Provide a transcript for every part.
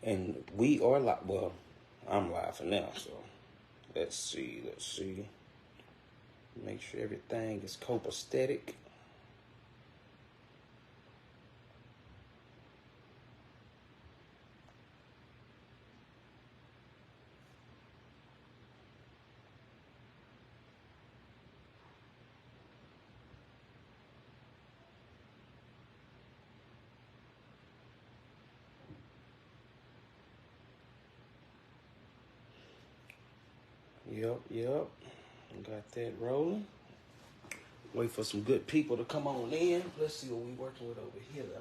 And we are live. Well, I'm live for now, so let's see. Make sure everything is copacetic. Yep. Got that rolling. Wait for some good people to come on in. Let's see what we working with over here, though.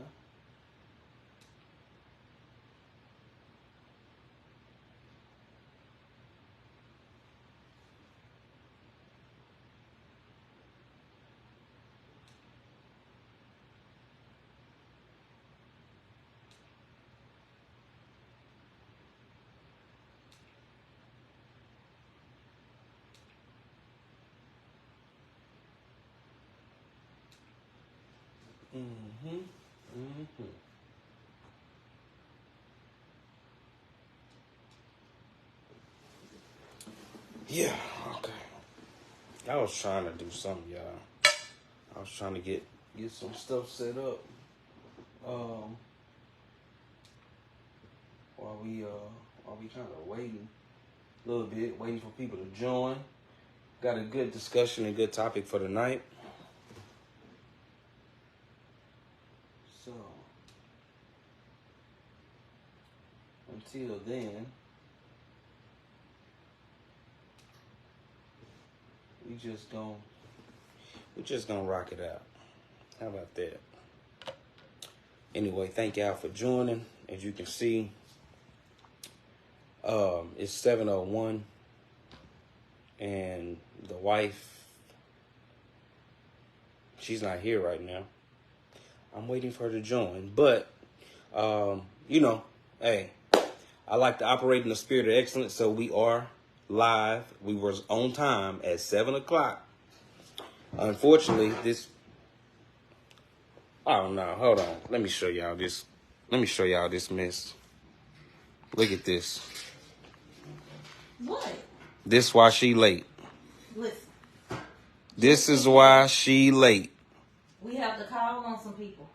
Yeah, okay. I was trying to do something, y'all. I was trying to get some stuff set up. While we kind of waiting a little bit, waiting for people to join. Got a good discussion and good topic for tonight. So until then, we just gonna rock it out. How about that? Anyway, thank y'all for joining. As you can see, it's 7:01, and the wife, she's not here right now. I'm waiting for her to join, but hey, I like to operate in the spirit of excellence, so we are live. We were on time at 7:00. Unfortunately, oh no, hold on. Let me show y'all this mess. Look at this. What? This why she late. Listen. This is why she late. We have to call on some people.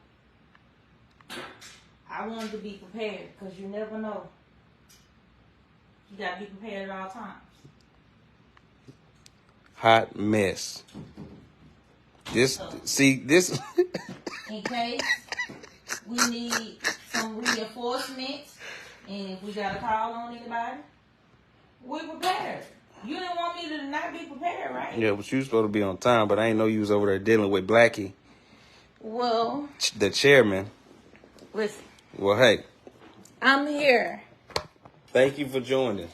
I wanted to be prepared because you never know. You got to be prepared at all times. Hot mess. This. In case we need some reinforcements, and if we got to call on anybody, we're prepared. You didn't want me to not be prepared, right? Yeah, but you was supposed to be on time, but I ain't know you was over there dealing with Blackie. Well, the chairman. Listen. Well, hey. I'm here. Thank you for joining.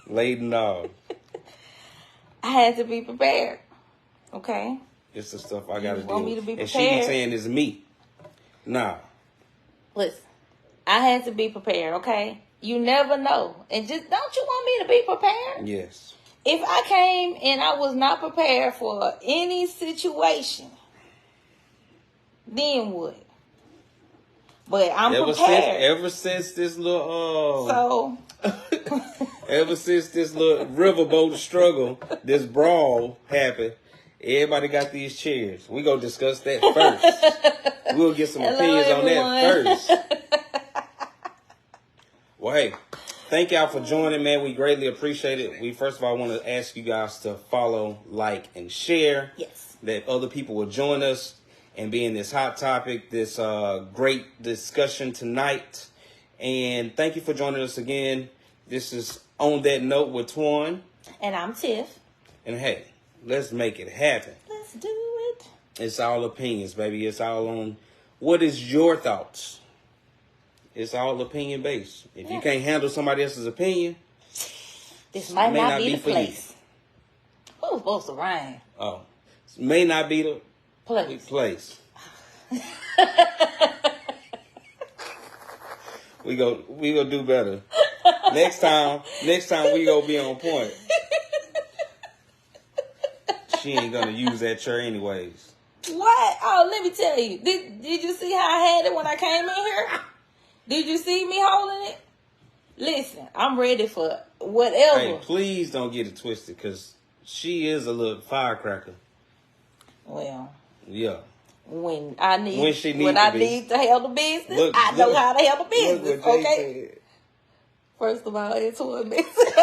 Late and all. I had to be prepared. Okay? It's the stuff I got to do. Want me to be prepared? And she be saying it's me. Nah. Listen, I had to be prepared, okay? You never know. And just, don't you want me to be prepared? Yes. If I came and I was not prepared for any situation, then what? But I'm prepared. Ever since this little So ever since this little riverboat struggle, this brawl happened, everybody got these chairs. We gonna discuss that first. We'll get some opinions on that first. Well, hey, thank y'all for joining, man. We greatly appreciate it. We first of all want to ask you guys to follow, like, and share. Yes. That other people will join us and be in this hot topic, this great discussion tonight. And thank you for joining us again. This is On That Note with Twane. And I'm Tiff. And hey, let's make it happen. Let's do it. It's all opinions, baby. It's all on what is your thoughts. It's all opinion based. If you can't handle somebody else's opinion, this might not be the place. What was supposed to rhyme? Oh, it may not be the place. We go do better. Next time we gonna be on point. She ain't gonna use that chair anyways. What? Oh, let me tell you. Did you see how I had it when I came in here? Did you see me holding it? Listen, I'm ready for whatever. Hey, please don't get it twisted, because she is a little firecracker. Well, yeah. When I need to handle business, I know how to handle business. Okay. Said. First of all, it's what business.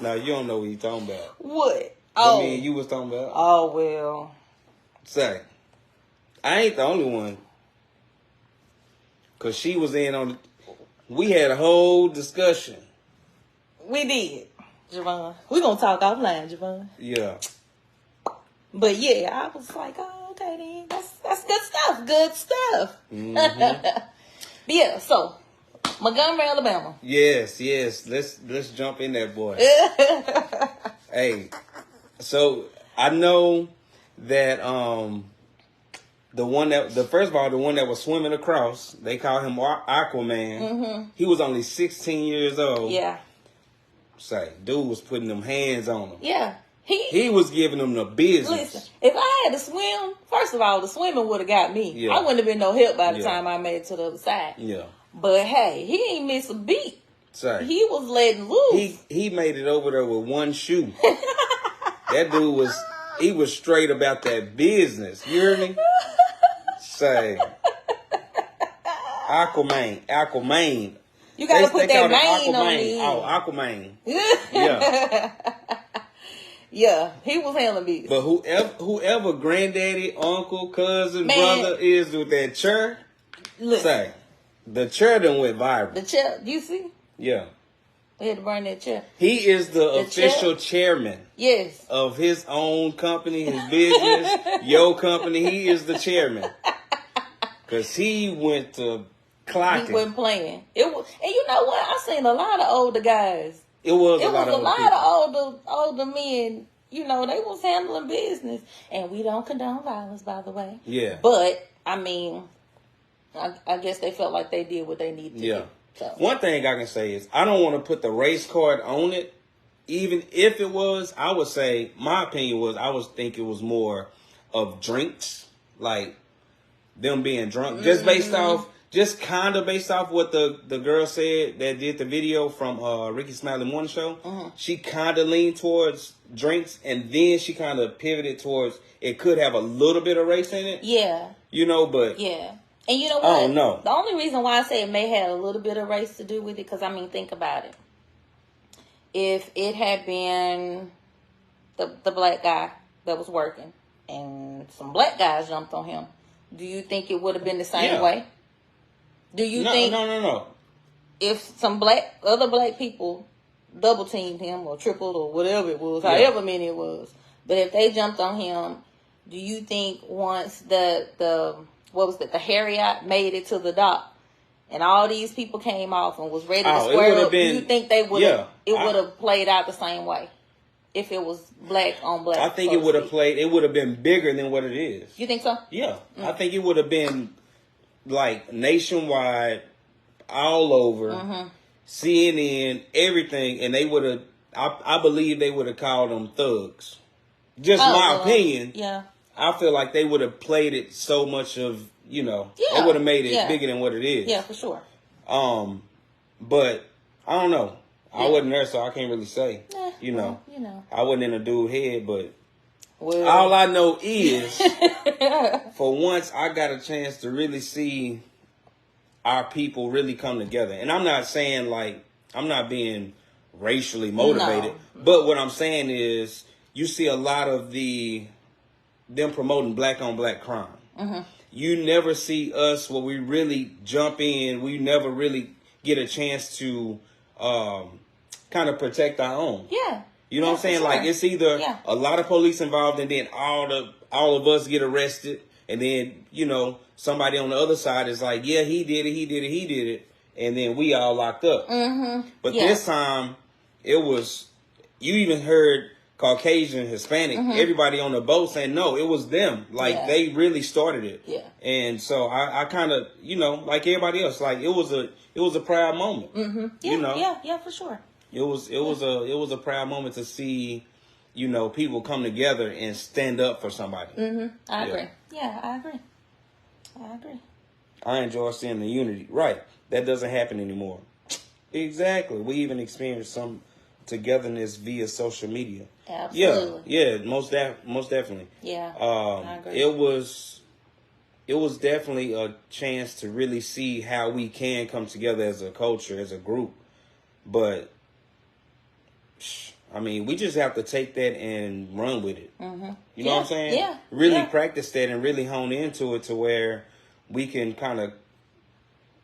No, you don't know what you're talking about. What? Oh, me and you was talking about. Oh well. Say, I ain't the only one. Cause she was in on. We had a whole discussion. We did, Javon. We gonna talk offline, Javon. Yeah. But yeah, I was like, oh, okay then. That's good stuff. Good stuff. Mm-hmm. But yeah, so Montgomery, Alabama. Yes. Let's jump in there, boy. Hey, so I know that the one that was swimming across, they call him Aquaman. Mm-hmm. He was only 16 years old. Yeah. Say, dude was putting them hands on him. Yeah. He was giving them the business. Listen, if I had to swim, first of all, the swimming would have got me. Yeah. I wouldn't have been no help by the time I made it to the other side. Yeah. But hey, he ain't miss a beat. Sorry. He was letting loose. He made it over there with one shoe. That dude was straight about that business. You hear me? Say, Aquaman. You gotta put that mane on me. Oh, Aquaman. Yeah. Yeah, he was handling beats. But whoever granddaddy, uncle, cousin, brother is with that chair, say, the chair done went viral. The chair, you see? Yeah. They had to burn that chair. He is the official chairman. Yes. Of his own company, his business, your company. He is the chairman. Because he went to clocking. He wasn't playing. And you know what? I seen a lot of older guys. It was a lot of older men. You know, they was handling business. And we don't condone violence, by the way. Yeah. But, I mean, I guess they felt like they did what they needed to do. So. One thing I can say is I don't want to put the race card on it. Even if it was, I would say, my opinion was, I would think it was more of drinks. Like, them being drunk. Mm-hmm. Just kind of based off what the girl said that did the video from Ricky Smiley Morning Show. Mm-hmm. She kind of leaned towards drinks, and then she kind of pivoted towards it could have a little bit of race in it. Yeah. You know, but... Yeah. And you know what? I don't know. The only reason why I say it may have a little bit of race to do with it, because, I mean, think about it. If it had been the black guy that was working and some black guys jumped on him, do you think it would have been the same way? Do you think... No. If some other black people double teamed him or tripled or whatever it was, however many it was, but if they jumped on him, do you think once the Harriet made it to the dock and all these people came off and was ready to square up, do you think they would have would have played out the same way if it was black on black? I think it would have been bigger than what it is. You think so? Yeah. Mm-hmm. I think it would have been like nationwide, all over, mm-hmm. CNN, everything, and they would have, I believe they would have called them thugs. Just my opinion. Yeah. I feel like they would have played it so much of, they would have made it bigger than what it is. Yeah, for sure. But I don't know. Yeah. I wasn't there, so I can't really say. I wasn't in a dude's head, but all I know is, for once, I got a chance to really see our people really come together. And I'm not saying, I'm not being racially motivated, but what I'm saying is, you see a lot of them promoting black on black crime. Mm-hmm. You never see us where we really jump in. We never really get a chance to kind of protect our own. Yeah. You know what I'm saying? Sure. Like, it's either a lot of police involved and then all of us get arrested. And then, somebody on the other side is like, yeah, he did it. And then we all locked up. Mm-hmm. But this time, it was, you even heard Caucasian, Hispanic, mm-hmm. everybody on the boat saying, no, it was them. Like, they really started it. Yeah. And so I kind of, like everybody else, like, it was a proud moment. Mm-hmm. Yeah, for sure. It was a proud moment to see, people come together and stand up for somebody. Mm-hmm. I agree. Yeah, I agree. I enjoy seeing the unity. Right. That doesn't happen anymore. Exactly. We even experienced some togetherness via social media. Absolutely. Yeah, most definitely. Yeah, I agree. It was definitely a chance to really see how we can come together as a culture, as a group. But I mean, we just have to take that and run with it. Mm-hmm. You know what I'm saying? Yeah. Really practice that and really hone into it to where we can kind of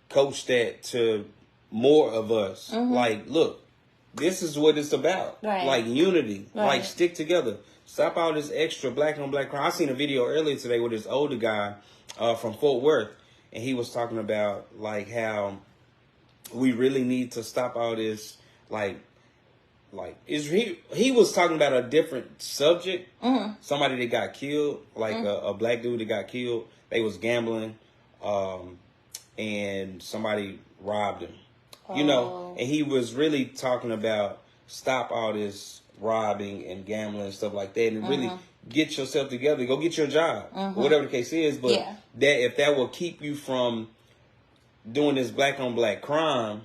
coach that to more of us. Mm-hmm. Like, look, this is what it's about. Right. Like unity. Right. Like stick together. Stop all this extra black on black crime. I seen a video earlier today with this older guy from Fort Worth, and he was talking about like how we really need to stop all this is he was talking about a different subject. Mm-hmm. Somebody that got killed, like a black dude that got killed. They was gambling, and somebody robbed him. You know, and he was really talking about stop all this robbing and gambling and stuff like that, and really get yourself together. Go get your job, or whatever the case is. But that if that will keep you from doing this black on black crime.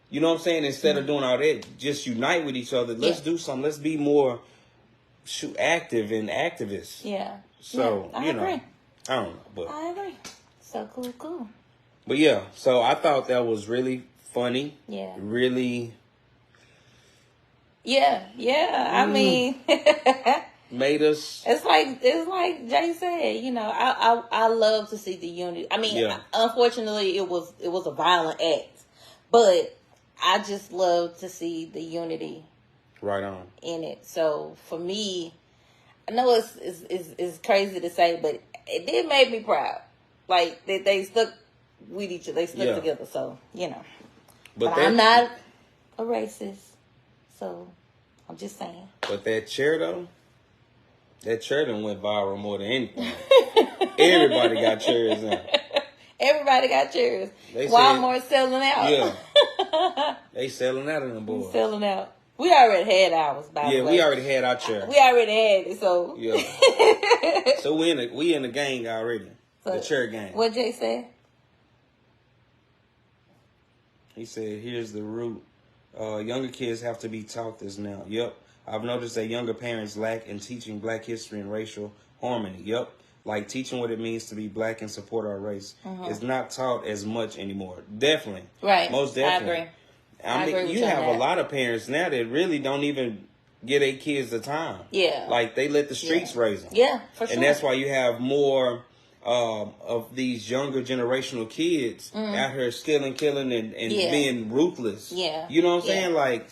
You know what I'm saying? Instead of doing all that, just unite with each other. Let's do something. Let's be more active and activists. Yeah. So, I agree. I don't know. But I agree. So cool. But yeah, so I thought that was really funny. Yeah. Really. Yeah. I mean, made us. It's like Jay said. You know, I love to see the unity. I mean, unfortunately, it was a violent act, but I just love to see the unity. Right on. In it. So for me, I know it's crazy to say, but it did make me proud. Like that they stuck with each other. They stuck together. So, you know. But I'm not a racist. So I'm just saying. But that chair though, done went viral more than anything. Everybody got chairs now. Everybody got chairs. Walmart selling out. Yeah. They selling out of them boys. Selling out. We already had ours, by the way. Yeah, we already had our chair. We already had it, so. Yeah. So we in the gang already. So, the chair gang. What Jay said? He said, here's the root. Younger kids have to be taught this now. Yep. I've noticed that younger parents lack in teaching black history and racial harmony. Yep. Like teaching what it means to be black and support our race. It's not taught as much anymore. Definitely. Right. Most definitely. I mean, you have a lot of parents now that really don't even give their kids the time. Yeah. Like they let the streets raise them. Yeah, for sure. And that's why you have more of these younger generational kids out here stealing, killing, and being ruthless. Yeah. You know what I'm saying? Like,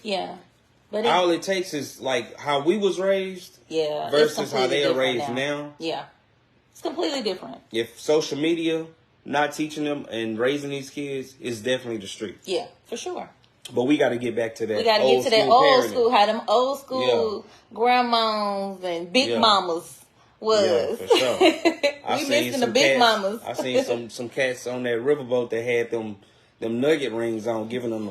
but all it takes is like how we was raised versus how they are raised now. Yeah. It's completely different. If social media not teaching them and raising these kids, is definitely the streets. Yeah, for sure. But we got to get back to that. We got to get to that old school, how them old school grandmas and big mamas was. Yeah, for sure. We missing the big mamas. I seen some cats on that riverboat that had them nugget rings on, giving them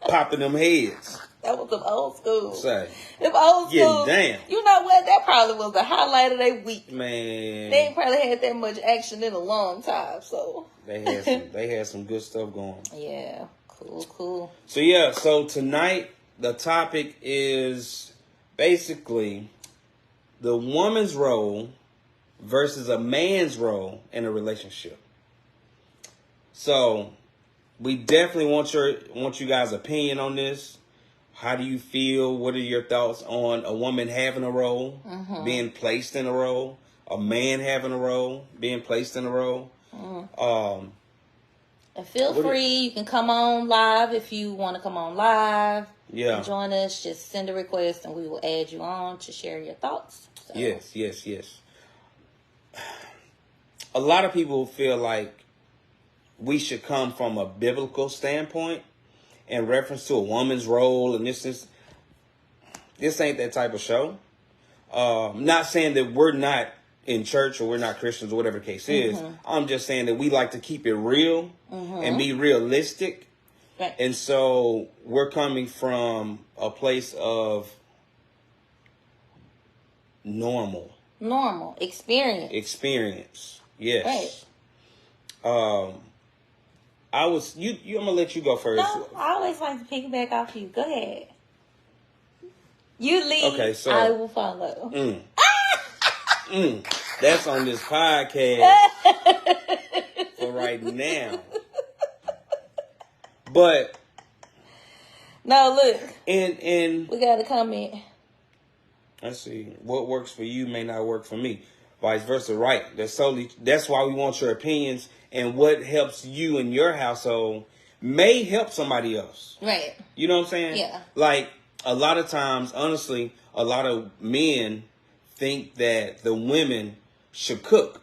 popping them heads. That was them old school. Say, them old school. Damn. You know what? That probably was the highlight of their week. Man, they ain't probably had that much action in a long time. So they had some good stuff going. Yeah. Cool. So tonight the topic is basically the woman's role versus a man's role in a relationship. So we definitely want you guys' opinion on this. How do you feel? What are your thoughts on a woman having a role, being placed in a role, a man having a role, being placed in a role? And feel free. You can come on live if you want to come on live. Yeah. And join us. Just send a request and we will add you on to share your thoughts. So. Yes. A lot of people feel like we should come from a biblical standpoint in reference to a woman's role, and this ain't that type of show. Not saying that we're not in church or we're not Christians or whatever the case is. I'm just saying that we like to keep it real and be realistic. Right. And so we're coming from a place of normal experience. Yes. Right. I was you. I'm gonna let you go first. No, I always like to piggyback off you. Go ahead. You lead. Okay, so I will follow. That's on this podcast for right now. But no, look. And we got a comment. Let's see. What works for you may not work for me. Vice versa, right? That's why we want your opinions, and what helps you in your household may help somebody else. Right. You know what I'm saying? Yeah. Like a lot of times, honestly, a lot of men think that the women should cook.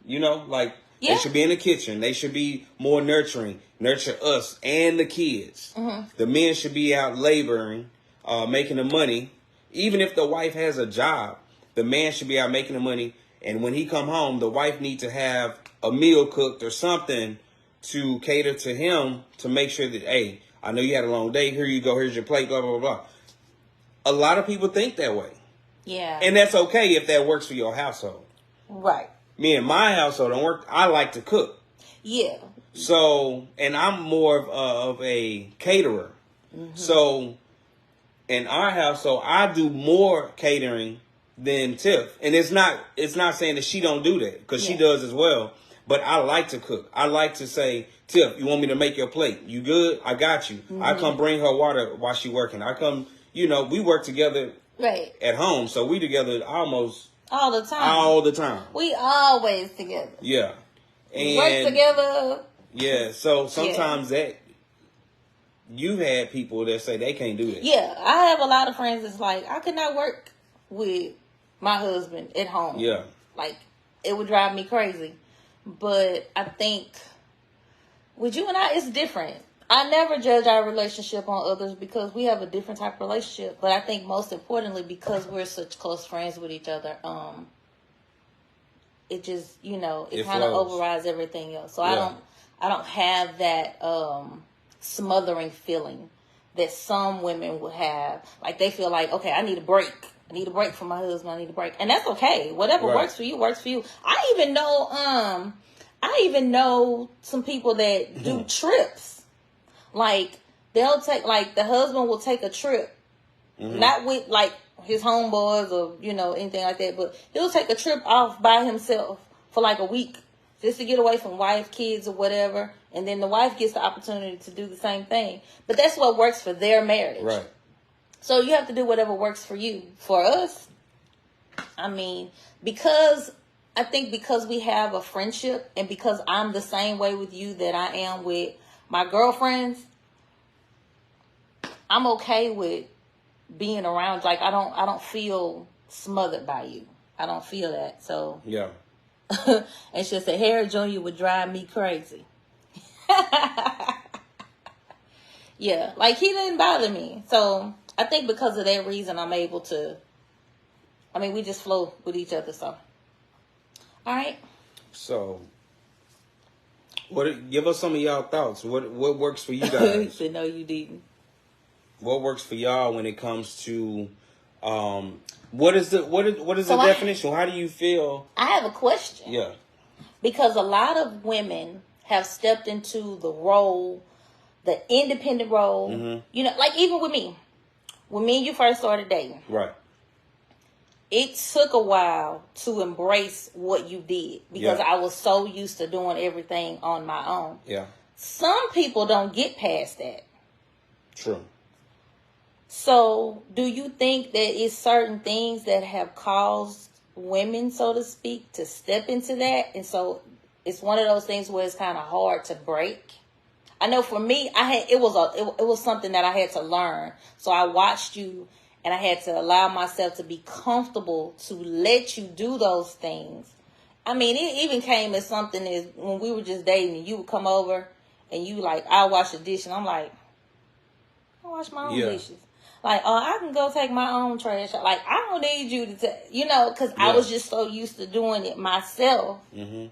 You know, like they should be in the kitchen. They should be more nurturing, nurture us and the kids. Mm-hmm. The men should be out laboring, making the money. Even if the wife has a job, the man should be out making the money. And when he come home, the wife needs to have a meal cooked or something to cater to him to make sure that, hey, I know you had a long day. Here you go. Here's your plate, blah, blah, blah. A lot of people think that way. Yeah. And that's okay if that works for your household. Right. Me and my household don't work. I like to cook. Yeah. So, and I'm more of a caterer. Mm-hmm. So, in our household, I do more catering than Tiff. And it's not saying that she don't do that, because she does as well. But I like to cook. I like to say, Tiff, you want me to make your plate? You good? I got you. Mm-hmm. I come bring her water while she working. I come, we work together at home. So we together almost all the time. All the time. We always together. Yeah. And we work together. Yeah. So sometimes that you've had people that say they can't do that. Yeah. I have a lot of friends that's like, I could not work with my husband at home. Yeah. Like, it would drive me crazy. But I think with you and I, it's different. I never judge our relationship on others because we have a different type of relationship. But I think most importantly, because we're such close friends with each other, it just, it kind of overrides everything else. So I don't have that smothering feeling that some women would have. Like, they feel like, okay, I need a break. I need a break from my husband. I need a break. And that's okay. Whatever works for you, works for you. I even know some people that do trips. Like, they'll take, like, the husband will take a trip, not with, like, his homeboys or, anything like that, but he'll take a trip off by himself for, like, a week just to get away from wife, kids, or whatever, and then the wife gets the opportunity to do the same thing. But that's what works for their marriage. Right. So you have to do whatever works for you. For us, I mean, because we have a friendship, and because I'm the same way with you that I am with my girlfriends, I'm okay with being around. Like, I don't feel smothered by you. I don't feel that. So yeah. And she said, Harry Jr. would drive me crazy. Yeah, like, he didn't bother me. So I think because of that reason, I'm able to. I mean, we just flow with each other. So, all right. So, give us some of y'all thoughts. What works for you guys? He said, no, you didn't. What works for y'all when it comes to what is the definition? How do you feel? I have a question. Yeah. Because a lot of women have stepped into the role, the independent role. Mm-hmm. Like, even with me. When me and you first started dating. Right. It took a while to embrace what you did because I was so used to doing everything on my own. Yeah. Some people don't get past that. True. So, do you think that it's certain things that have caused women, so to speak, to step into that? And so, it's one of those things where it's kind of hard to break. I know for me, it was something that I had to learn. So I watched you, and I had to allow myself to be comfortable to let you do those things. I mean, it even came as something as when we were just dating, and you would come over, and you like, I'll wash the dish, and I'm like, I wash my own dishes. Like, oh, I can go take my own trash. Like, I don't need you to, because I was just so used to doing it myself. Mm-hmm.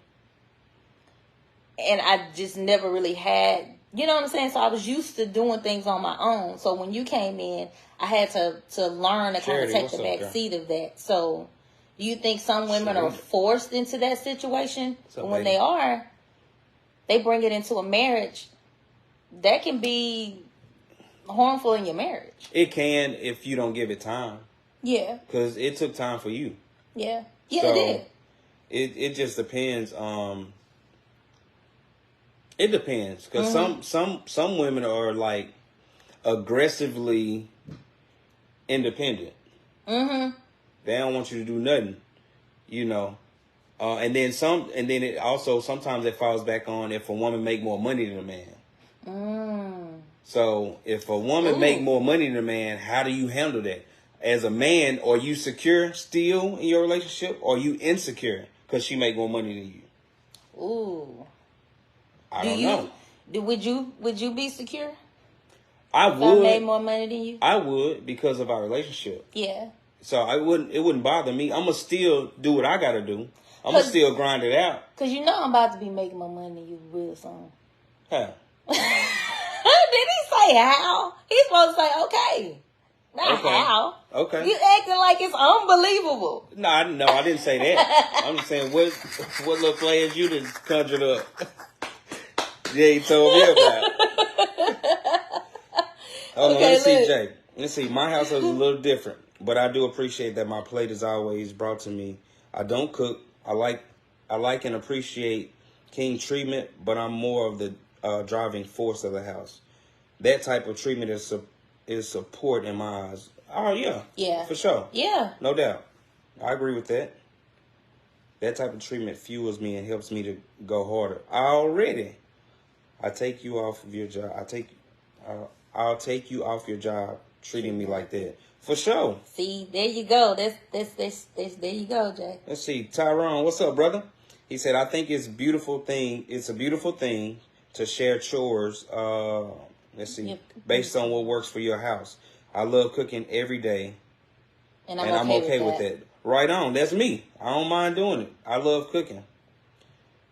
And I just never really had, you know what I'm saying? So I was used to doing things on my own. So when you came in, I had to learn to kind of take the back seat of that. So you think some women are forced into that situation? When they are, they bring it into a marriage, that can be harmful in your marriage. It can if you don't give it time. Yeah. Because it took time for you. Yeah. Yeah, so it did. It just depends. It depends. Because some women are like aggressively independent. Mm-hmm. They don't want you to do nothing. You know. And then it also sometimes it falls back on if a woman make more money than a man. So if a woman make more money than a man, how do you handle that? As a man, are you secure still in your relationship, or are you insecure because she make more money than you? Ooh. I don't know. Would you be secure? I if would. I made more money than you? I would, because of our relationship. Yeah. So it wouldn't bother me. I'm gonna still do what I gotta do. I'm gonna still grind it out. Cause you know I'm about to be making more money than you real soon. How? Did he say how? He's supposed to say okay. Not how. Okay. You acting like it's unbelievable. No, I didn't say that. I'm just saying what little players you just conjured up. Yeah, he told me about. Hold on, let's see, Jay. Let's see. My house is a little different, but I do appreciate that my plate is always brought to me. I don't cook. I like and appreciate king treatment, but I'm more of the driving force of the house. That type of treatment is support in my eyes. Oh, yeah. Yeah. For sure. Yeah. No doubt. I agree with that. That type of treatment fuels me and helps me to go harder. I take you off of your job. I'll take you off your job treating me like that. For sure. See, there you go. That's there you go, Jay. Let's see. Tyrone, what's up, brother? He said, I think it's a beautiful thing to share chores. Let's see. Yep. Based on what works for your house. I love cooking every day. And I'm okay with that. Right on. That's me. I don't mind doing it. I love cooking.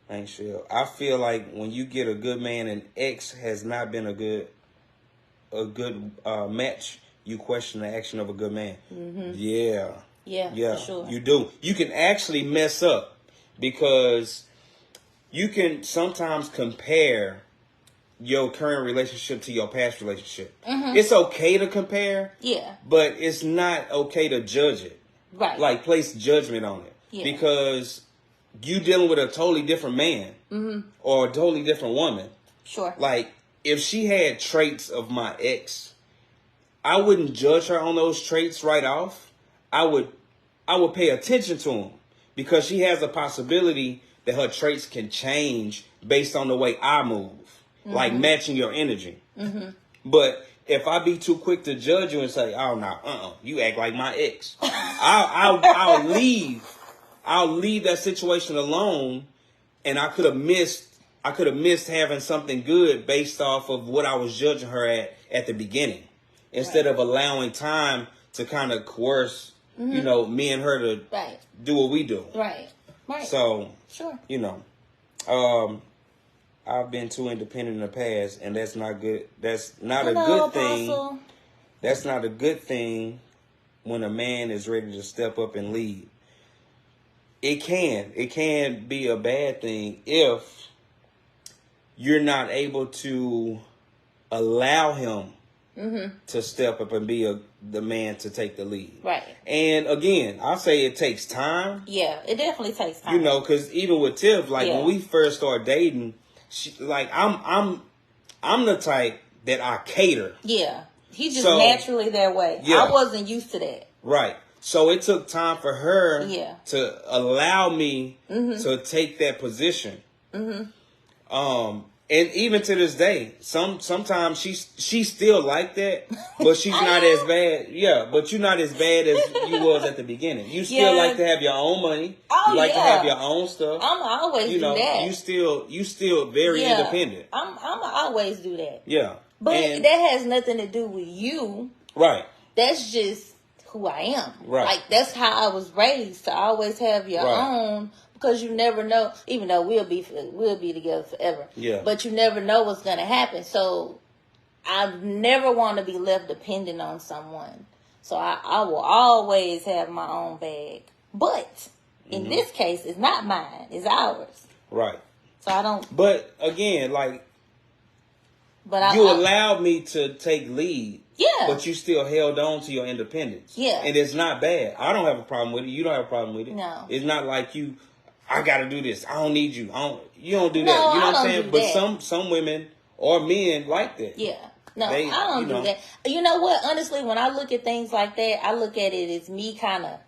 Ain't sure. I feel like when you get a good man and ex has not been a good match, you question the action of a good man. Mm-hmm. Yeah, for sure. You do. You can actually mess up because you can sometimes compare your current relationship to your past relationship. Mm-hmm. It's okay to compare. Yeah. But it's not okay to judge it. Right. Like place judgment on it. Yeah. Because you dealing with a totally different man or a totally different woman. Sure. Like if she had traits of my ex, I wouldn't judge her on those traits right off. I would pay attention to them because she has a possibility that her traits can change based on the way I move, like matching your energy. Mm-hmm. But if I be too quick to judge you and say, "Oh no, you act like my ex," I'll leave. I'll leave that situation alone, and I could have missed having something good based off of what I was judging her at the beginning. Instead of allowing time to kind of coerce, me and her to do what we do. Right. So, sure. I've been too independent in the past, and that's not good. That's not a good thing. Apostle. That's not a good thing when a man is ready to step up and lead. It can be a bad thing if you're not able to allow him to step up and be the man to take the lead. Right. And again, I'll say it takes time. Yeah, it definitely takes time. Because even with Tiff, when we first started dating, I'm the type that I cater. Yeah. He just naturally that way. Yeah. I wasn't used to that. Right. So it took time for her to allow me to take that position. Mm-hmm. And even to this day, sometimes she's still like that, but she's not as bad. Yeah, but you're not as bad as you was at the beginning. You still like to have your own money. You like to have your own stuff. I'm always do that. You still very independent. I'm always do that. Yeah, but that has nothing to do with you. Right. That's just who I am. Right. Like that's how I was raised to always have your own. Because you never know, even though we'll be together forever. Yeah. But you never know what's going to happen. So I never want to be left dependent on someone. So I will always have my own bag. But in this case, it's not mine. It's ours. Right. So I don't. But again, like, But you allowed me to take lead. Yeah. But you still held on to your independence. Yeah. And it's not bad. I don't have a problem with it. You don't have a problem with it. No. It's not like I got to do this. I don't need you. You don't do No, that. You know I what I'm don't saying? do But that. some women or men like that. Yeah. No, I don't do that. You know what? Honestly, when I look at things like that, I look at it as me kind of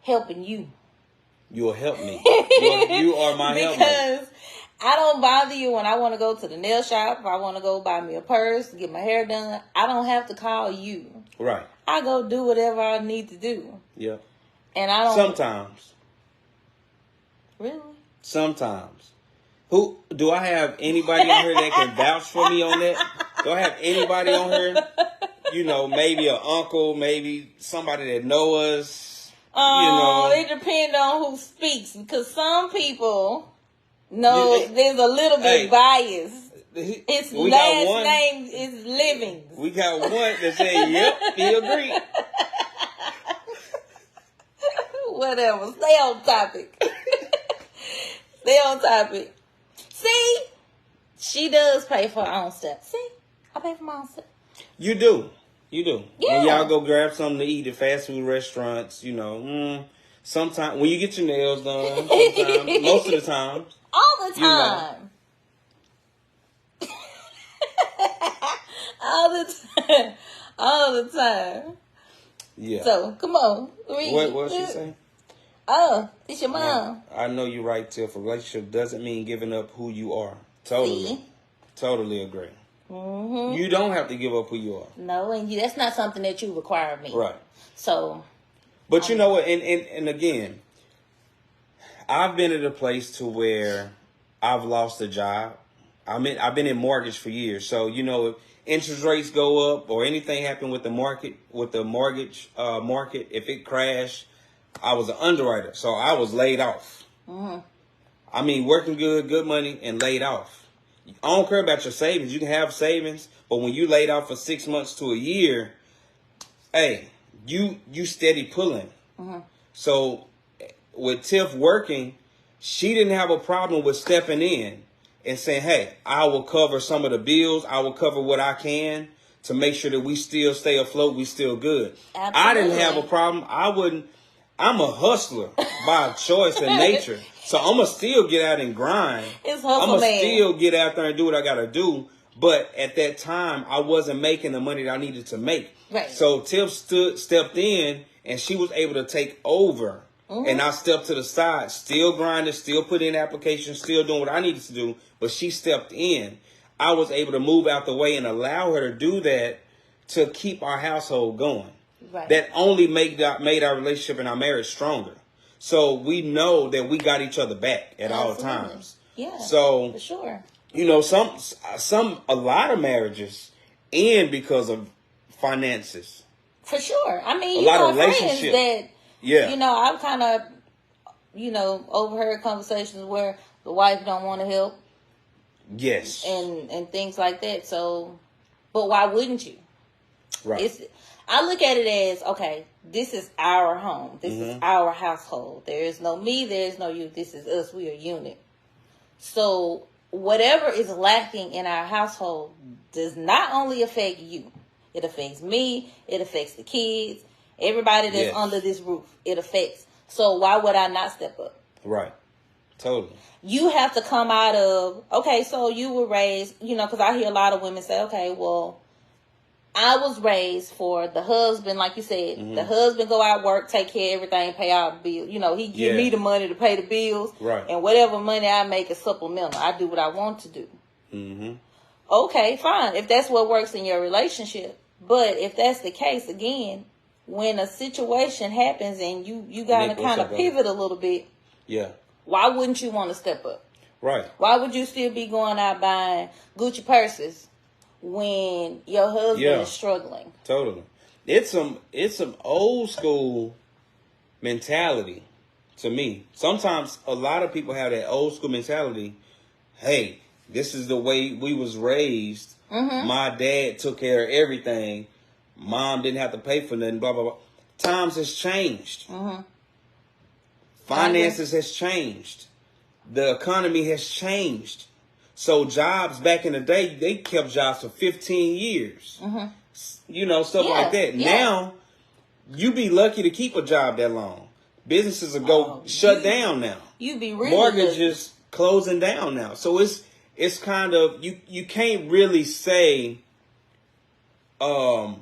helping you. You'll help me. You are my helper. Because I don't bother you when I want to go to the nail shop. If I want to go buy me a purse, get my hair done, I don't have to call you. Right. I go do whatever I need to do. Yeah. And I don't. Sometimes. Really? Sometimes. Who do I have anybody on here that can vouch for me on that? Do I have anybody on here? You know, maybe an uncle, maybe somebody that know us. Oh, it depends on who speaks, because some people know there's a little bit bias. His last name is Livings. We got one that said, "Yep, he agree." Whatever. Stay on topic. Stay on topic. See, she does pay for her own stuff. See, I pay for my own stuff. You do. Yeah. When y'all go grab something to eat at fast food restaurants, you know, sometimes when you get your nails done, sometimes, most of the time. All the time. You know. All the time. Yeah. So, come on. What she say? Oh, it's your mom. I know you're right, Tiff. A relationship doesn't mean giving up who you are. Totally. See? Totally agree. Mm-hmm. You don't have to give up who you are. No, and that's not something that you require of me. Right. So. But you know what? And again, I've been at a place to where I've lost a job. I've been in mortgage for years. So, you know, if interest rates go up or anything happen with the mortgage market, if it crashed, I was an underwriter. So I was laid off. Mm-hmm. I mean, working good money and laid off. I don't care about your savings. You can have savings, but when you laid off for 6 months to a year, hey, you steady pulling. Mm-hmm. So with Tiff working, she didn't have a problem with stepping in and saying, hey, I will cover some of the bills. I will cover what I can to make sure that we still stay afloat. We still good. Absolutely. I didn't have a problem. I'm a hustler by choice and nature. So I'm going to still get out and grind. It's hustle, I'm going to man. still get out there and do what I got to do. But at that time, I wasn't making the money that I needed to make. Right. So Tiff stepped in, and she was able to take over. Mm-hmm. And I stepped to the side, still grinding, still putting in applications, still doing what I needed to do. But she stepped in. I was able to move out the way and allow her to do that to keep our household going. Right. That only made our relationship and our marriage stronger. So we know that we got each other back at all times. Yeah. So for sure. You know, a lot of marriages end because of finances. For sure. I mean, a lot of relationships that, you know, I've kind of, you know, overheard conversations where the wife don't want to help. Yes. And things like that. So, but why wouldn't you? Right. I look at it as, okay, this is our home. This is our household. There is no me. There is no you. This is us. We are a unit. So whatever is lacking in our household does not only affect you. It affects me. It affects the kids. Everybody that's under this roof. It affects. So why would I not step up? Right. Totally. You have to come out of, okay, so you were raised, you know, because I hear a lot of women say, okay, well, I was raised for the husband, like you said, the husband go out, work, take care of everything, pay all the bills. You know, he give me the money to pay the bills. Right. And whatever money I make is supplemental. I do what I want to do. Mm-hmm. Okay, fine. If that's what works in your relationship. But if that's the case, again, when a situation happens and you got to kind of pivot a little bit. Yeah. Why wouldn't you want to step up? Right. Why would you still be going out buying Gucci purses when your husband is struggling? Totally. It's some old school mentality to me. Sometimes a lot of people have that old school mentality. Hey, this is the way we was raised. Mm-hmm. My dad took care of everything. Mom didn't have to pay for nothing, blah, blah, blah. Times has changed. Mm-hmm. Finances has changed. the economy has changed. So jobs back in the day, they kept jobs for 15 years. Mm-hmm. You know, stuff like that. Yeah. Now, you be lucky to keep a job that long. Businesses will go shut down now. You be really mortgages closing down now. So it's kind of you can't really say the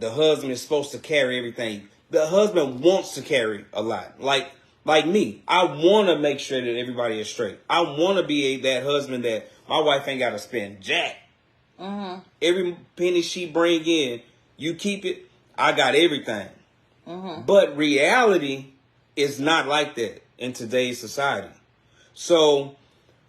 husband is supposed to carry everything. The husband wants to carry a lot. Like me, I want to make sure that everybody is straight. I want to be that husband that my wife ain't got to spend jack. Mm-hmm. Every penny she bring in, you keep it. I got everything. Mm-hmm. But reality is not like that in today's society. So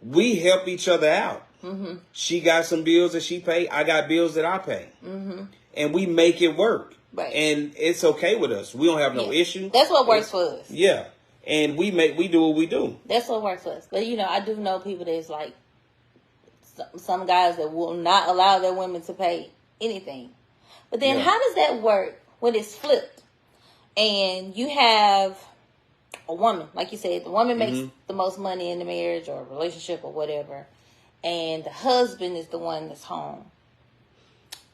we help each other out. Mm-hmm. She got some bills that she pay. I got bills that I pay. Mm-hmm. And we make it work. Right. And it's okay with us. We don't have no issue. That's what works for us. Yeah. And we do what we do. That's what works for us. But I do know people that's like some guys that will not allow their women to pay anything. But then how does that work when it's flipped? And you have a woman, like you said, the woman makes the most money in the marriage or relationship or whatever, and the husband is the one that's home.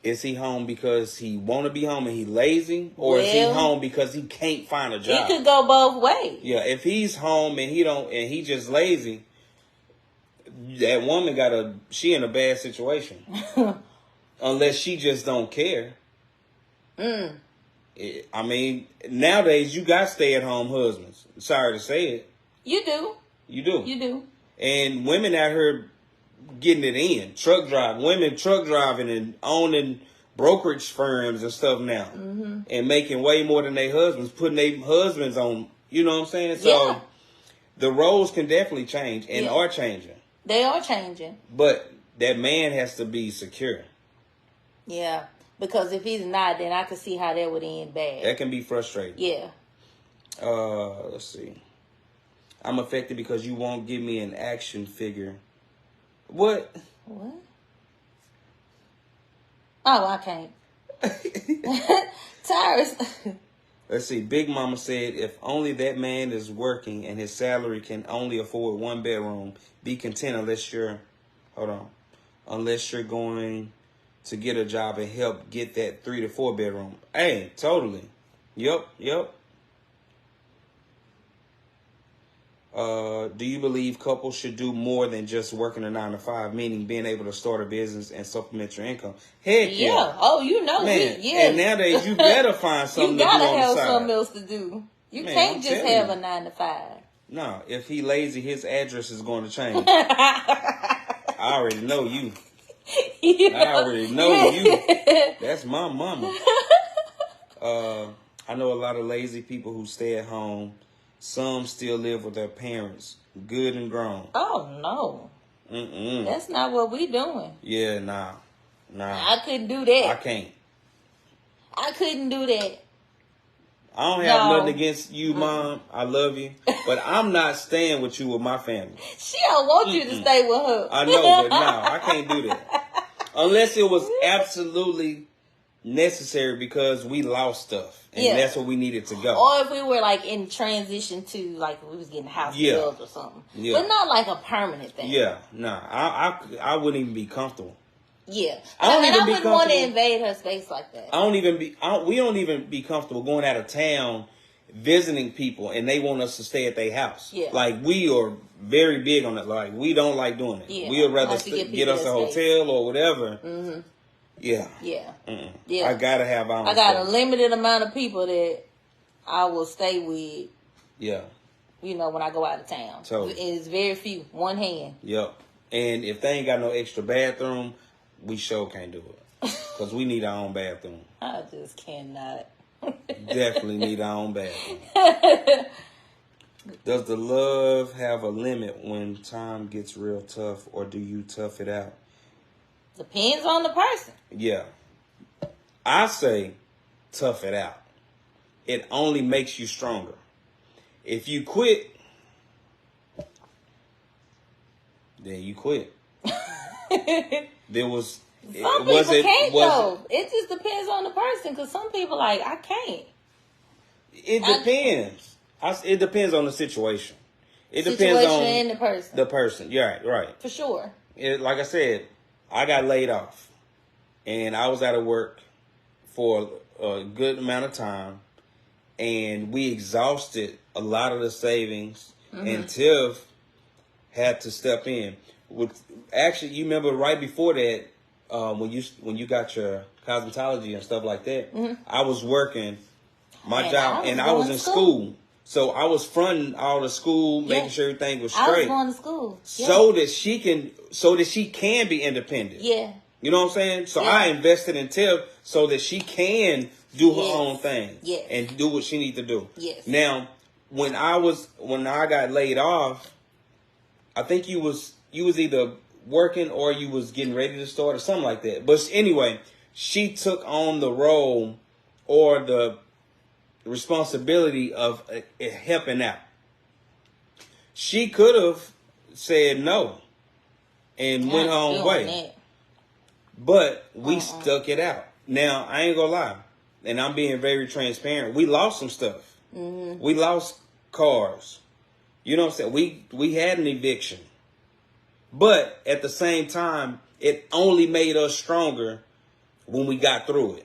Is he home because he want to be home and he lazy, or is he home because he can't find a job? It could go both ways. Yeah, if he's home and he just lazy, that woman she in a bad situation. Unless she just don't care. I mean, nowadays you got stay-at-home husbands. Sorry to say it. You do. You do. You do. And women out here getting it in. Women truck driving and owning brokerage firms and stuff now. Mm-hmm. And making way more than their husbands, putting their husbands on, you know what I'm saying? So the roles can definitely change and are changing. They are changing. But that man has to be secure. Yeah. Because if he's not, then I could see how that would end bad. That can be frustrating. Yeah. Let's see. I'm affected because you won't give me an action figure. What? Oh, I can't. Tyrus. Let's see. Big Mama said, if only that man is working and his salary can only afford one bedroom, be content unless you're going to get a job and help get that 3 to 4 bedroom. Hey, totally. Yep. Do you believe couples should do more than just working a 9 to 5, meaning being able to start a business and supplement your income? Heck yeah. Oh, you know, man. And nowadays you better find something to do on the side. You gotta have something else to do. You can't just have a 9 to 5. No, if he lazy, his address is going to change. I already know you. I already know you. That's my mama. I know a lot of lazy people who stay at home. Some still live with their parents, good and grown. Oh, no. That's not what we doing. Yeah, nah. I couldn't do that. I can't. I couldn't do that. I don't have nothing against you, Mom. I love you. But I'm not staying with you with my family. She don't want you to stay with her. I know, but no, I can't do that. Unless it was absolutely necessary because we lost stuff. And that's where we needed to go. Or if we were like in transition to like we was getting house built or something. Yeah. But not like a permanent thing. Yeah, nah. I wouldn't even be comfortable. Yeah. I wouldn't want to invade her space like that. We don't even be comfortable going out of town visiting people and they want us to stay at their house. Yeah. Like we are very big on it. Like we don't like doing it. Yeah. We would rather get us a hotel or whatever. Mm-hmm. Yeah. Yeah. Mm-mm. Yeah. I gotta have our own a limited amount of people that I will stay with. Yeah. You know, when I go out of town. So it's very few. One hand. Yep. And if they ain't got no extra bathroom, we sure can't do it. Because we need our own bathroom. I just cannot. Definitely need our own bathroom. Does the love have a limit when time gets real tough, or do you tough it out? Depends on the person. Yeah. I say tough it out. It only makes you stronger. If you quit, then you quit. Some people can't though. It just depends on the person because some people like, I can't. It depends. It depends on the situation. It depends on and the person. The person, yeah, right. For sure. Like I said, I got laid off, and I was out of work for a good amount of time, and we exhausted a lot of the savings, and Tiff had to step in. Actually, you remember right before that, when you got your cosmetology and stuff like that, I was working my job, and I was in school. So I was fronting all the school, making sure everything was straight. I was going to school. So that she can be independent. Yeah. You know what I'm saying? So I invested in Tiff so that she can do her own thing. Yes. And do what she needs to do. Yes. Now, when I got laid off, I think you was either working or you was getting ready to start or something like that. But anyway, she took on the role or the responsibility of helping out. She could have said no and went her own way. But we stuck it out. Now, I ain't gonna lie, and I'm being very transparent. We lost some stuff. We lost cars. You know what I'm saying? We had an eviction. But at the same time, it only made us stronger when we got through it.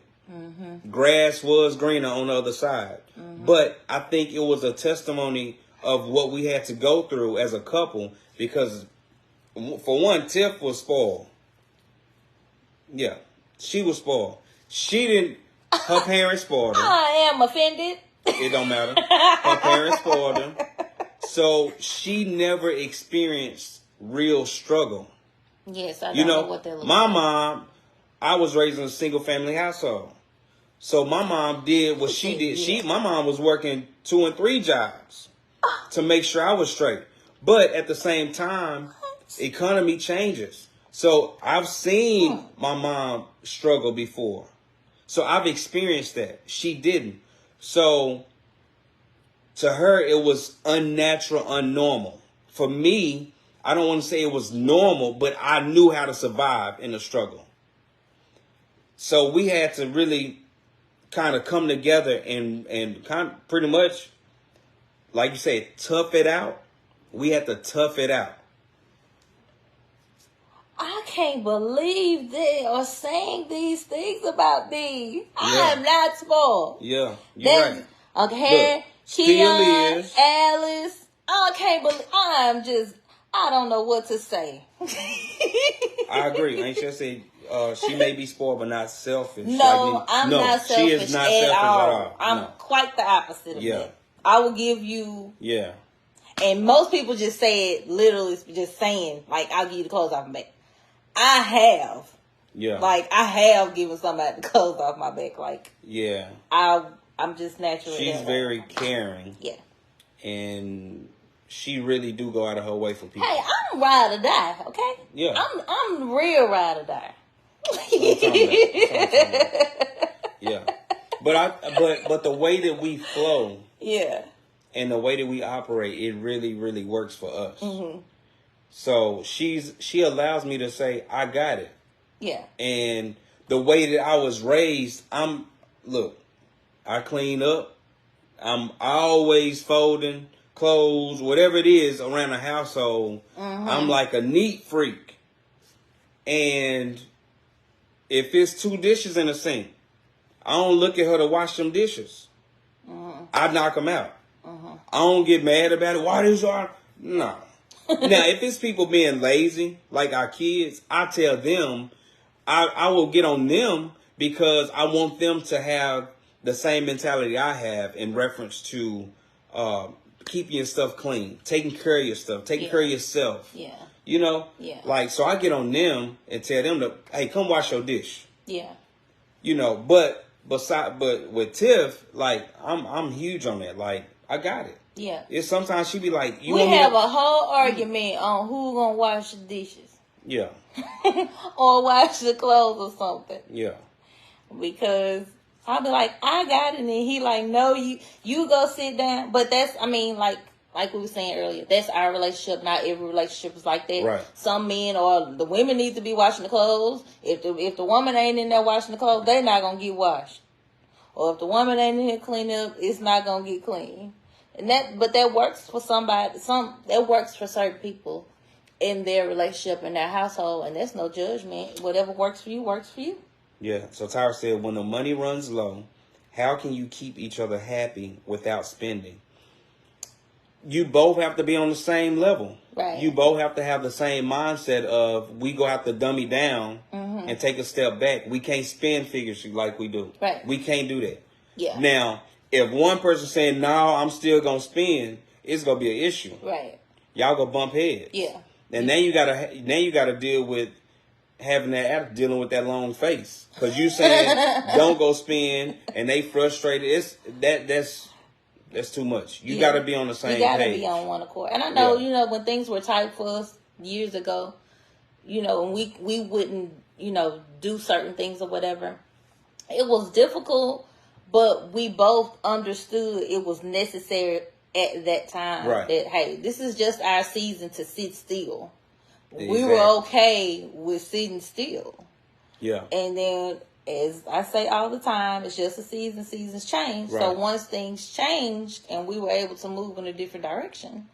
Grass was greener on the other side. But I think it was a testimony of what we had to go through as a couple, because for one, Tiff was spoiled. Yeah, she was spoiled. She didn't, her parents spoiled her. I am offended. It don't matter. Her parents spoiled her. So she never experienced real struggle. Yes, I don't know what that looks my like. mom, I was raised in a single family household. So my mom did what she did. My mom was working 2 and 3 jobs to make sure I was straight. But at the same time, economy changes. So I've seen my mom struggle before. So I've experienced that. She didn't. So to her, it was unnatural, unnormal. For me, I don't want to say it was normal, but I knew how to survive in the struggle. So we had to really kind of come together and kind of pretty much, like you said, tough it out. We had to tough it out. I can't believe they are saying these things about me. Yeah. I am not spoiled. Yeah, you're right. Okay, Keon, Alice. I can't believe. I don't know what to say. I agree. Ain't she say she may be spoiled but not selfish? No, I'm not selfish, she is not selfish at all. I'm quite the opposite of that. I will give you. Yeah. And most people just say it literally, just saying, like, I'll give you the clothes off my back. I have. Yeah. Like, I have given somebody the clothes off my back. Like, yeah. I'm just naturally. She's very caring. Yeah. And she really do go out of her way for people. Hey, I'm ride or die, okay? Yeah. I'm real ride or die. Yeah. But the way that we flow. Yeah. And the way that we operate, it really, really works for us. Mm-hmm. So she allows me to say, I got it. Yeah. And the way that I was raised, I clean up. I'm always folding clothes, whatever it is around the household. Mm-hmm. I'm like a neat freak. And if it's 2 dishes in the sink, I don't look at her to wash them dishes. Mm-hmm. I knock them out. Mm-hmm. I don't get mad about it. Why this are? No. Now, if it's people being lazy, like our kids, I tell them, I will get on them because I want them to have the same mentality I have in reference to keeping your stuff clean, taking care of your stuff, taking care of yourself. Yeah. You know? Yeah. Like, so I get on them and tell them hey, come wash your dish. Yeah. You know, but with Tiff, like, I'm huge on that. Like, I got it. Yeah. It's sometimes she be like, we have a whole argument on who gonna wash the dishes. Yeah. Or wash the clothes or something. Yeah. Because I'll be like, I got it, and he like, no, you go sit down. But that's, I mean, like we were saying earlier, that's our relationship. Not every relationship is like that. Right. Some men or the women need to be washing the clothes. If the woman ain't in there washing the clothes, they're not gonna get washed. Or if the woman ain't in here cleaning up, it's not gonna get clean. But that works for somebody. That works for certain people in their relationship, in their household, and there's no judgment. Whatever works for you works for you. Yeah. So Tyra said, when the money runs low, how can you keep each other happy without spending? You both have to be on the same level. Right. You both have to have the same mindset of, we go have to dummy down and take a step back. We can't spend figures like we do. Right. We can't do that. Yeah. Now, if one person saying, no, I'm still going to spend, it's going to be an issue. Right. Y'all going to bump heads. Yeah. And then you gotta deal with dealing with that long face. Because you saying, don't go spend, and they frustrated. That's too much. You got to be on the same page. You got to be on one accord. And I know, when things were tight for us years ago, and we wouldn't, do certain things or whatever. It was difficult, but we both understood it was necessary at that time. Right. That, hey, this is just our season to sit still. Exactly. We were okay with sitting still. Yeah. And then, as I say all the time, it's just a season. Seasons change. Right. So once things changed and we were able to move in a different direction,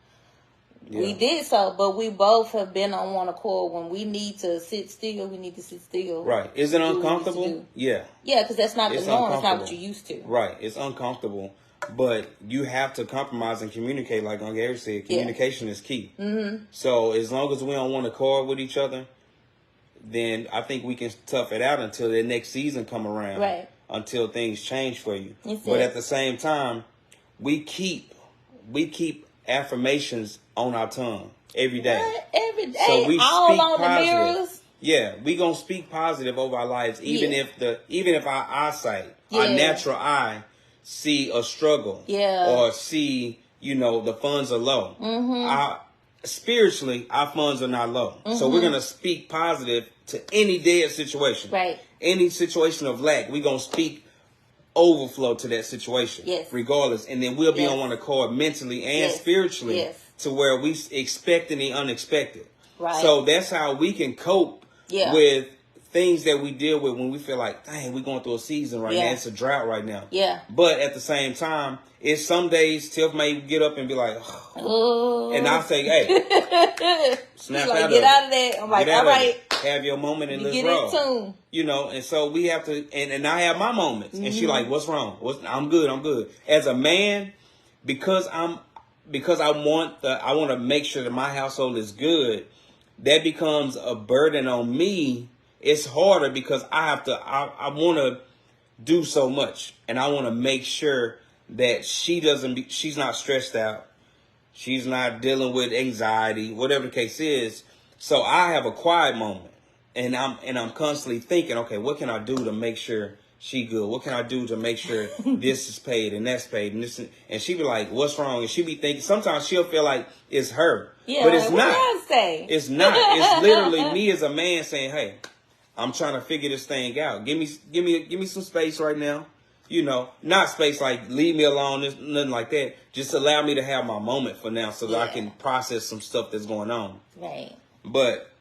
we did so. But we both have been on one accord. When we need to sit still, we need to sit still. Right. Is it uncomfortable? Yeah. Yeah, because that's not the norm. It's not what you used to. Right. It's uncomfortable. But you have to compromise and communicate. Like Uncle Gary said, communication is key. Mm-hmm. So as long as we on one accord with each other, then I think we can tough it out until the next season come around. Right. Until things change for you. But at the same time, we keep affirmations on our tongue every day. What? Every day. So we all speak on positive. The mirrors. Yeah, we gonna speak positive over our lives, even if our eyesight, our natural eye, see a struggle. Yeah. Or see, the funds are low. Mm-hmm. Spiritually, our funds are not low. Mm-hmm. So we're going to speak positive to any dead situation. Right. Any situation of lack, we're going to speak overflow to that situation. Yes. Regardless. And then we'll be on one accord mentally and spiritually to where we expecting the unexpected. Right. So that's how we can cope with things that we deal with when we feel like, dang, we're going through a season right now. It's a drought right now. Yeah. But at the same time, it's some days Tiff may get up and be like, oh. And I say, hey, snap out of it. Get out of there. I'm like, all right. Have your moment and let's roll. And so we have to, and I have my moments. Mm-hmm. And she like, what's wrong? I'm good. As a man, because I want to make sure that my household is good, that becomes a burden on me. It's harder because I want to do so much, and I want to make sure that she's not stressed out. She's not dealing with anxiety, whatever the case is. So I have a quiet moment, and I'm constantly thinking, okay, what can I do to make sure she good? What can I do to make sure this is paid and that's paid and she be like, what's wrong? And she be thinking, sometimes she'll feel like it's her, but it's not. It's not. It's literally me as a man saying, hey, I'm trying to figure this thing out. Give me some space right now. Not space like leave me alone, nothing like that. Just allow me to have my moment for now so that I can process some stuff that's going on. Right. But,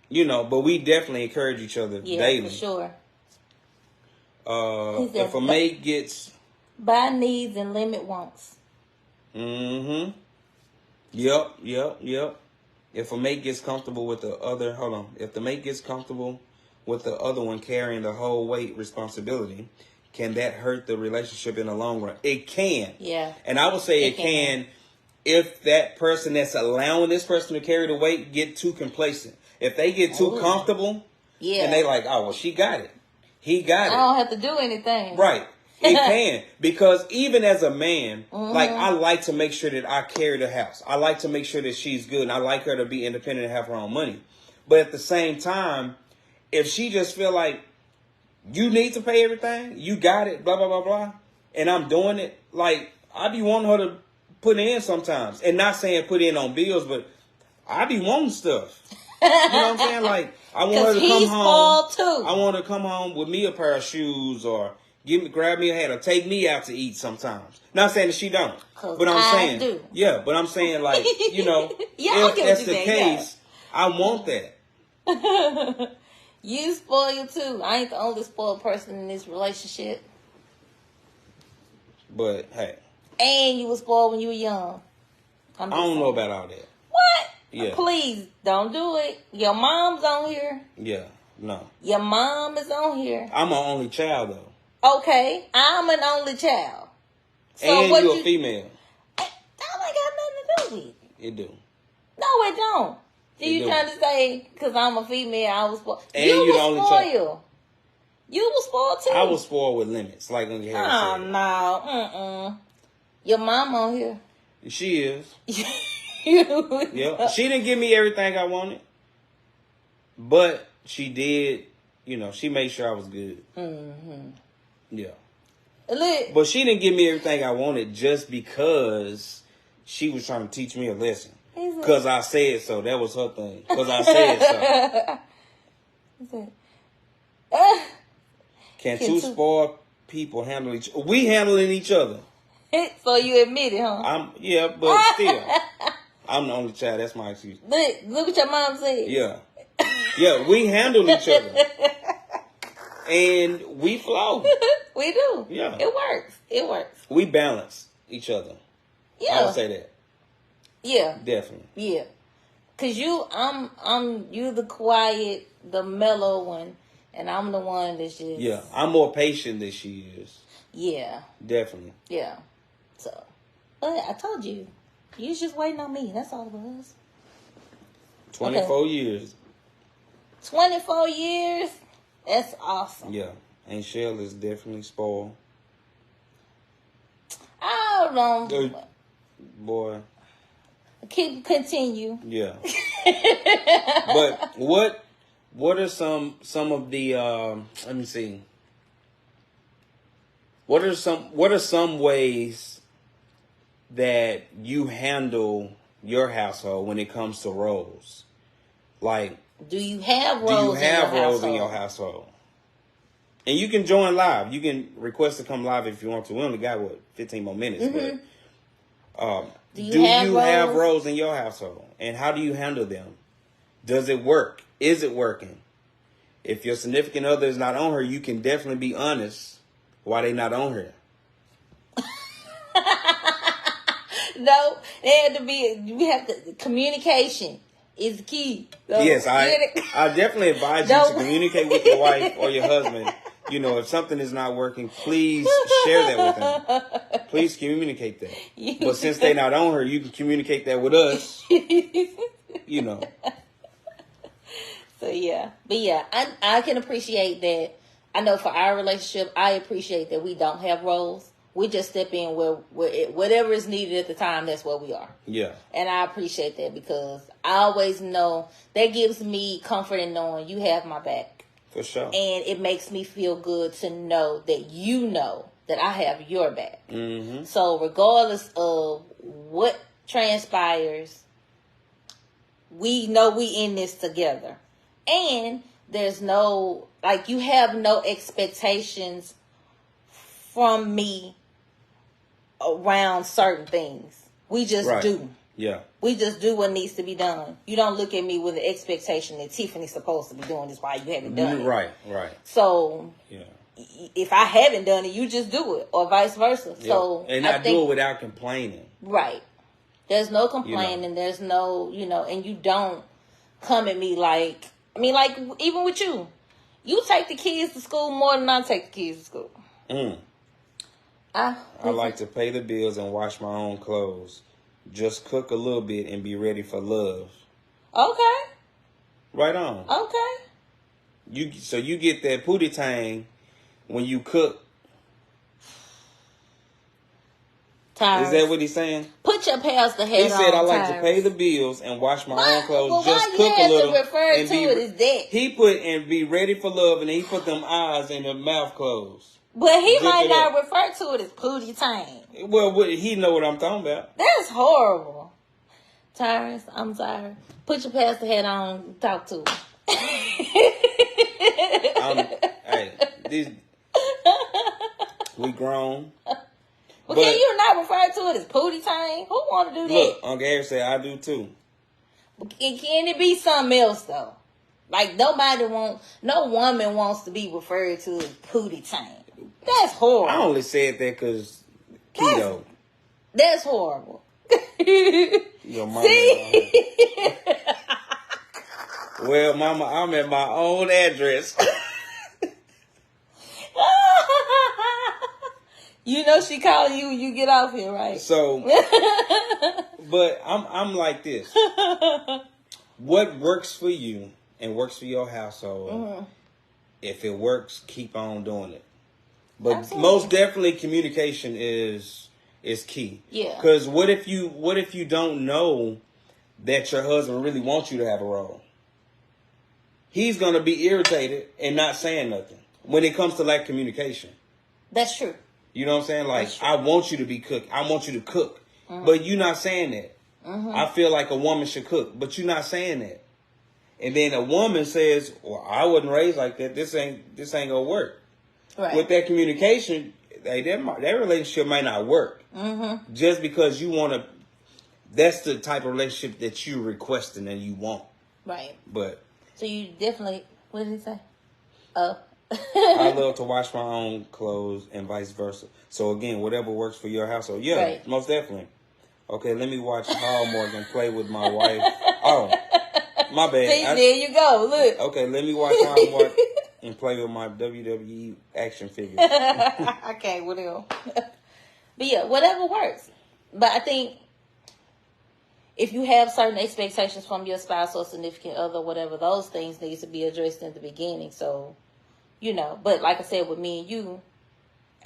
but we definitely encourage each other daily. Yeah, for sure. If a mate gets... Buy needs and limit wants. Mm-hmm. Yep. If a mate gets comfortable with the other... Hold on. If the mate gets comfortable with the other one carrying the whole weight responsibility, can that hurt the relationship in the long run? It can. Yeah. And I would say it can if that person that's allowing this person to carry the weight get too complacent. If they get too comfortable, and they like, oh, well, she got it. He got it. I don't have to do anything. Right. It can. Because even as a man, like, I like to make sure that I carry the house. I like to make sure that she's good. And I like her to be independent and have her own money. But at the same time, if she just feel like you need to pay everything, you got it, blah, blah, blah, blah, and I'm doing it, like, I be wanting her to put in sometimes. And not saying put in on bills, but I be wanting stuff. You know what I'm saying? Like, I want her to come home. Too. I want her to come home with me a pair of shoes or grab me a hat or take me out to eat sometimes. Not saying that she don't. But I'm saying, do. Yeah, but I'm saying, like, if that's the case, I want that. You spoiled too. I ain't the only spoiled person in this relationship. But hey, And you was spoiled when you were young. I don't know about all that. What? Yeah. Please, don't do it. Your mom's on here. Yeah, no. Your mom is on here. I'm an only child, though. Okay, I'm an only child. So and what you're a female. That ain't got nothing to do with it. It do. No, it don't. You trying to say, because I'm a female, I was spoiled. And you the only child. You was spoiled, too. I was spoiled with limits, like Uncle Harry said. No. Your mom on here. She is. Yeah. She didn't give me everything I wanted. But she did, she made sure I was good. Mm-hmm. Yeah. But she didn't give me everything I wanted just because she was trying to teach me a lesson. Because I said so. That was her thing. Because I said so. Can two spoiled people handle each other? We handling each other. So you admit it, huh? Yeah, but still. I'm the only child. That's my excuse. Look what your mom said. Yeah. Yeah, we handle each other. And we flow. We do. Yeah. It works. We balance each other. Yeah. I would say that. Yeah. Definitely. Yeah. Cause you the quiet, the mellow one, and I'm the one that's just. Yeah. I'm more patient than she is. Yeah. Definitely. Yeah. So, but I told you. You was just waiting on me. That's all it was. 24 years. 24 years? That's awesome. Yeah. And Shell is definitely spoiled. I don't know. Boy. Continue. Yeah. But what are some of the let me see. What are some ways that you handle your household when it comes to roles? Like, do you have roles in your household? And you can join live. You can request to come live if you want to. We only got 15 more minutes. Mm-hmm. But do you have roles in your household? And how do you handle them? Does it work? Is it working? If your significant other is not on her, you can definitely be honest why they not on her. No, they had to be. We have to. Communication is the key. So, yes, I definitely advise you to communicate with your wife or your husband. If something is not working, please share that with them. Please communicate that. But since they're not on her, you can communicate that with us. So yeah, but yeah, I can appreciate that. I know for our relationship, I appreciate that we don't have roles. We just step in where whatever is needed at the time. That's where we are. Yeah, and I appreciate that because I always know that gives me comfort in knowing you have my back. For sure. And it makes me feel good to know that you know that I have your back. Mm-hmm. So regardless of what transpires, we know we in this together. And there's no, you have no expectations from me around certain things. We just do. Yeah. We just do what needs to be done. You don't look at me with the expectation that Tiffany's supposed to be doing this while you haven't done it. Right. So, if I haven't done it, you just do it, or vice versa. Yep. So, and I do it without complaining. Right. There's no complaining. There's no, and you don't come at me even with you. You take the kids to school more than I take the kids to school. I like to pay the bills and wash my own clothes. Just cook a little bit and be ready for love. Okay. Right on. Okay. So you get that pootie tang when you cook. Tyrus. Is that what he's saying? Put your pals the head on. He said, I like to pay the bills and wash my own clothes. Well, just cook a little. He put and be ready for love, and then he put them eyes and the mouth closed. But he might not refer to it as pootie tang. Well, he know what I'm talking about. That's horrible. Tyrus, I'm sorry. Put your pastor hat on and talk to him. We grown. But can you not refer to it as pootie tang? Who want to do that? Look, Uncle Harry said I do too. Can it be something else though? No woman wants to be referred to as pootie tang. That's horrible. I only said that because keto. That's horrible. Your mama. See? Well, mama, I'm at my own address. You know she calling you when you get off here, right? So, but I'm like this. What works for you and works for your household, if it works, keep on doing it. But Absolutely. most definitely communication is key. Yeah. Because what if you don't know that your husband really wants you to have a role? He's gonna be irritated and not saying nothing when it comes to lack communication. That's true. You know what I'm saying? Like, I want you to be cook. I want you to cook, but you're not saying that. I feel like a woman should cook, but you're not saying that. And then a woman says, "Well, I wasn't raised like that. This ain't gonna work." Right. With that communication, that relationship might not work. Just because you want to. That's the type of relationship that you're requesting and you want. Right. But so you definitely. What did he say? I love to wash my own clothes and vice versa. So again, whatever works for your household. Yeah, right. Most definitely. Okay, let me watch Hallmark and play with my wife. Oh, my bad. See, there you go. Look. Okay, let me watch Hallmark and play with my WWE action figures. I can't with him. But yeah, whatever works. But I think if you have certain expectations from your spouse or significant other, whatever, those things needs to be addressed in the beginning. So, you know, but like I said, with me and you,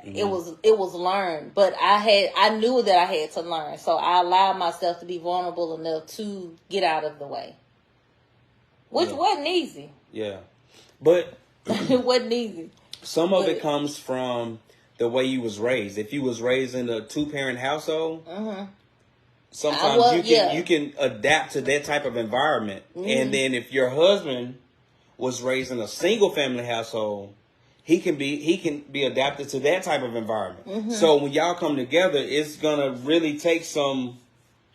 it was learned. But I knew that I had to learn. So I allowed myself to be vulnerable enough to get out of the way. Which wasn't easy. Yeah. But it wasn't easy. Some of it comes from the way you was raised. If you was raised in a 2-parent household, sometimes you can adapt to that type of environment. And then if your husband was raised in a single family household, he can be adapted to that type of environment. So when y'all come together, it's gonna really take some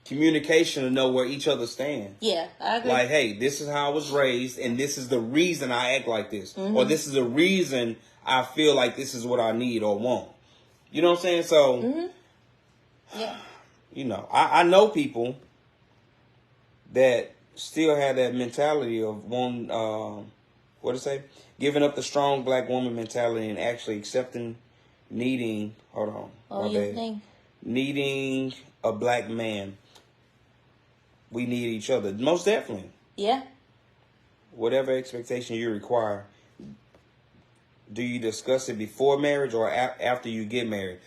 communication to know where each other stand. Yeah, I agree. Like, hey, this is how I was raised, and this is the reason I act like this, or this is the reason I feel like this is what I need or want. You know what I'm saying? So, you know, I know people that still have that mentality of giving up the strong black woman mentality and actually accepting, needing a black man. We need each other. Most definitely. Yeah. Whatever expectation you require, do you discuss it before marriage or after you get married?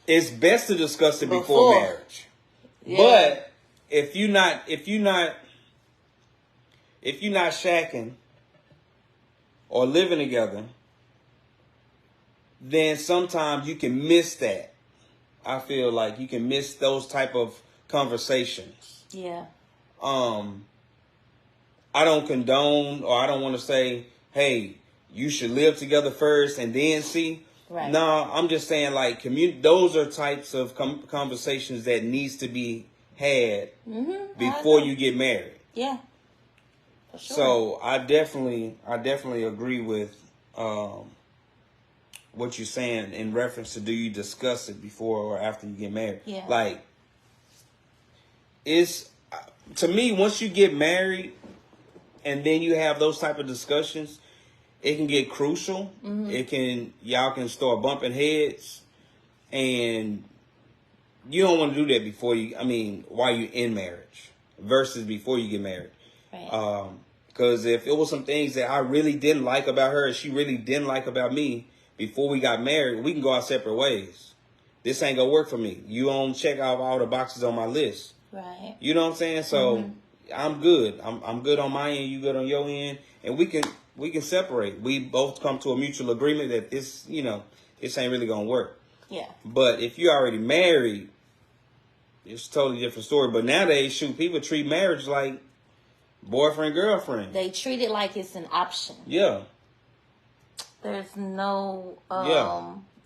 It's best to discuss it before marriage. Yeah. But if you're not shacking or living together, then sometimes you can miss that. I feel like you can miss those type of conversations. Yeah. I don't condone, or I don't want to say, hey, you should live together first and then see. Right. No, I'm just saying, like, those are types of conversations that needs to be had before you get married. Yeah. For sure. So I definitely agree with what you're saying in reference to, do you discuss it before or after you get married? Yeah. Like, to me, once you get married and then you have those type of discussions, it can get crucial. Y'all can start bumping heads, and you don't want to do that while you're in marriage versus before you get married. Right. Because if it was some things that I really didn't like about her and she really didn't like about me before we got married, we can go our separate ways. This ain't gonna work for me. You don't check off all the boxes on my list. Right. You know what I'm saying? So I'm good. I'm good on my end. You good on your end, and we can separate. We both come to a mutual agreement that this ain't really gonna work. Yeah. But if you're already married, it's a totally different story. But nowadays, people treat marriage like boyfriend, girlfriend. They treat it like it's an option. Yeah. There's no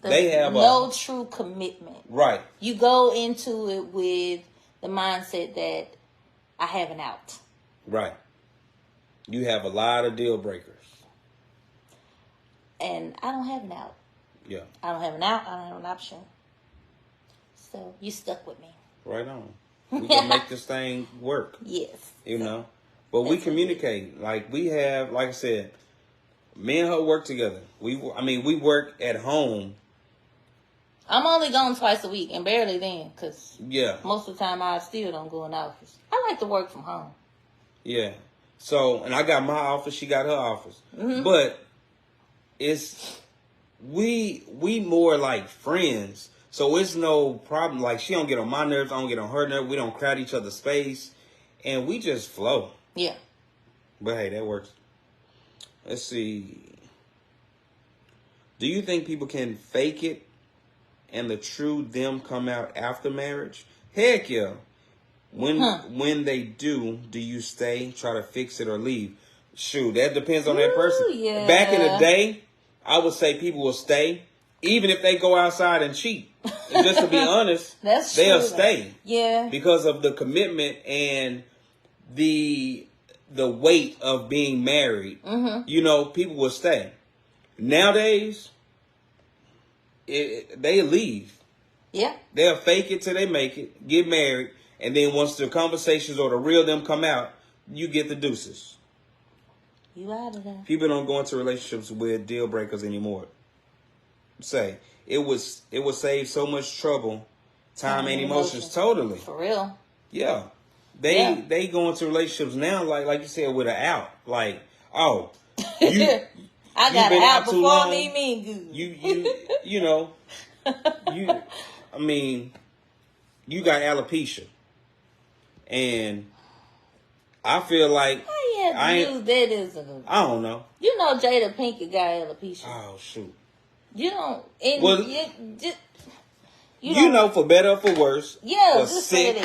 they have no true commitment. Right. You go into it with the mindset that I have an out. Right. You have a lot of deal breakers. And I don't have an out. Yeah. I don't have an out. I don't have an option. So you stuck with me. Right on. We can make this thing work. Yes. You know? But we communicate. Like, we have, like I said, me and her work together. We work at home. I'm only gone twice a week, and barely then, because yeah, most of the time I still don't go in the office. I like to work from home. Yeah. So, and I got my office, she got her office. Mm-hmm. But it's, we more like friends. So it's no problem. Like, she don't get on my nerves, I don't get on her nerves. We don't crowd each other's space. And we just flow. Yeah. But hey, that works. Let's see. Do you think people can fake it and the true them come out after marriage? Heck yeah. When they do you stay, try to fix it, or leave? Shoot, that depends on that person. Yeah. Back in the day, I would say people will stay, even if they go outside and cheat. And just to be honest, they'll stay. Yeah. Because of the commitment and the weight of being married. Mm-hmm. You know, people will stay. Nowadays, they leave. Yeah. They'll fake it till they make it, get married, and then once the conversations or the real them come out, you get the deuces. You out of there. People don't go into relationships with deal breakers anymore. Say it would save so much trouble, time and emotions. Totally. For real. Yeah. They go into relationships now like you said, with an out. Like, oh, I got an out before me mean good. You know, you got alopecia. And I feel like I don't know. You know Jada Pinkett got alopecia. Oh shoot. You don't. You know, for better or for worse. Yeah, for sick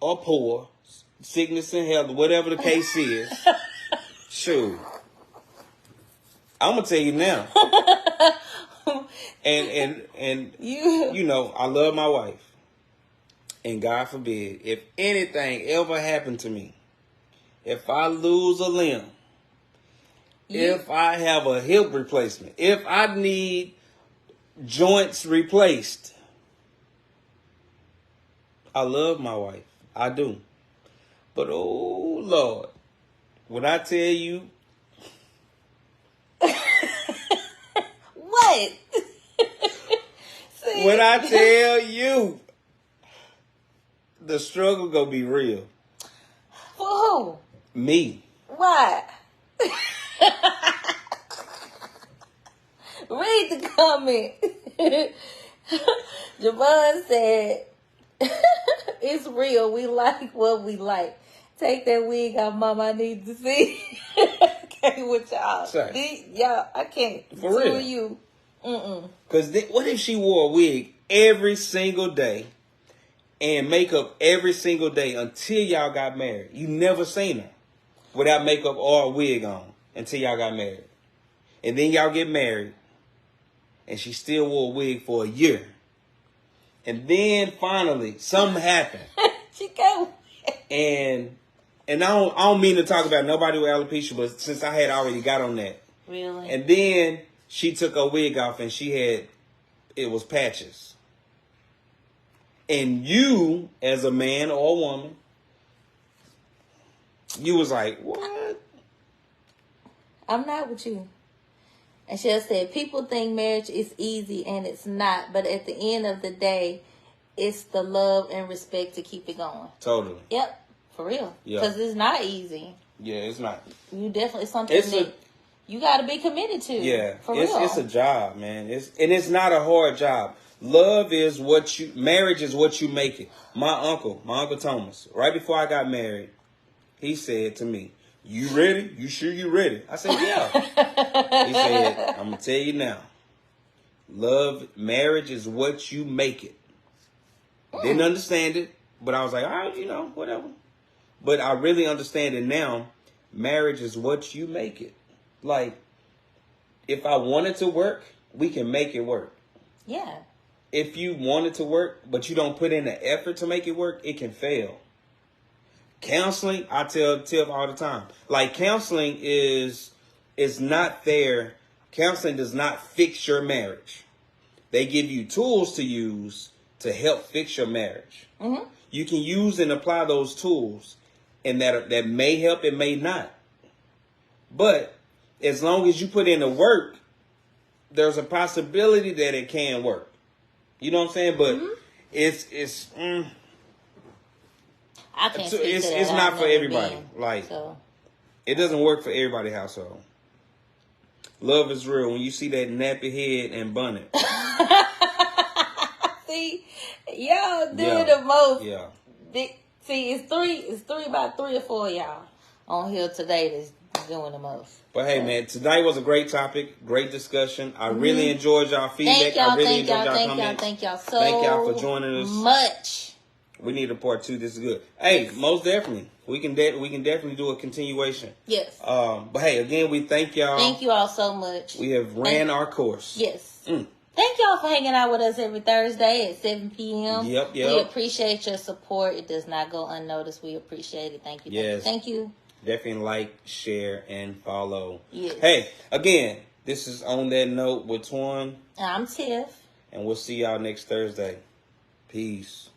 or poor, sickness and health, whatever the case is. Shoot. I'm gonna tell you now. and you know, I love my wife. And God forbid, if anything ever happened to me, if I lose a limb, if I have a hip replacement, if I need joints replaced, I love my wife. I do. But, oh, Lord, when I tell you... What? When I tell you... The struggle gonna be real. For who? Me. Why? Read the comment. Javon said, it's real. We like what we like. Take that wig off, Mom. I need to see. Okay, with y'all. Y'all, I can't. For real. You. Because what if she wore a wig every single day? And makeup every single day until y'all got married. You never seen her without makeup or a wig on until y'all got married. And then y'all get married. And she still wore a wig for a year. And then finally, something happened. She got And I don't mean to talk about nobody with alopecia, but since I had already got on that. Really? And then she took her wig off and it was patches. And you, as a man or a woman, you was like, what? I'm not with you. And she said, people think marriage is easy and it's not. But at the end of the day, it's the love and respect to keep it going. Totally. Yep. For real. Yeah. Because it's not easy. Yeah, it's not. You definitely something you got to be committed to. Yeah. For real. It's a job, man. It's not a hard job. Love is marriage is what you make it. My uncle Thomas, right before I got married, he said to me, you ready? You sure you ready? I said, yeah. He said, I'm going to tell you now. Marriage is what you make it. Didn't understand it, but I was like, all right, whatever. But I really understand it now. Marriage is what you make it. Like, if I wanted to work, we can make it work. Yeah. If you want it to work, but you don't put in the effort to make it work, it can fail. Counseling, I tell Tiff all the time. Like, counseling is not there. Counseling does not fix your marriage. They give you tools to use to help fix your marriage. Mm-hmm. You can use and apply those tools, and that may help, it may not. But as long as you put in the work, there's a possibility that it can work. You know what I'm saying? But it's I can't speak it's to that. it's not I've for never everybody. been, Like so. it doesn't work for everybody's household. Love is real when you see that nappy head and bonnet. See, y'all do the most. Yeah. See, it's about 3 or 4 y'all on here today that's doing the most. But hey, man, tonight was a great topic, great discussion. I really enjoyed y'all feedback. Thank y'all, I really thank y'all, enjoyed y'all thank comments. y'all, thank y'all so Thank y'all for joining us. much. We need a part 2. This is good. Hey, most definitely, we can definitely do a continuation. Yes. But hey, again, we thank y'all. Thank you all so much. We have ran our course. Yes. Thank y'all for hanging out with us every Thursday at 7 p.m. Yep. We appreciate your support. It does not go unnoticed. We appreciate it. Thank you. Yes. Thank you. Definitely like, share, and follow. Yes. Hey, again, this is On That Note with Twane. I'm Tiff. And we'll see y'all next Thursday. Peace.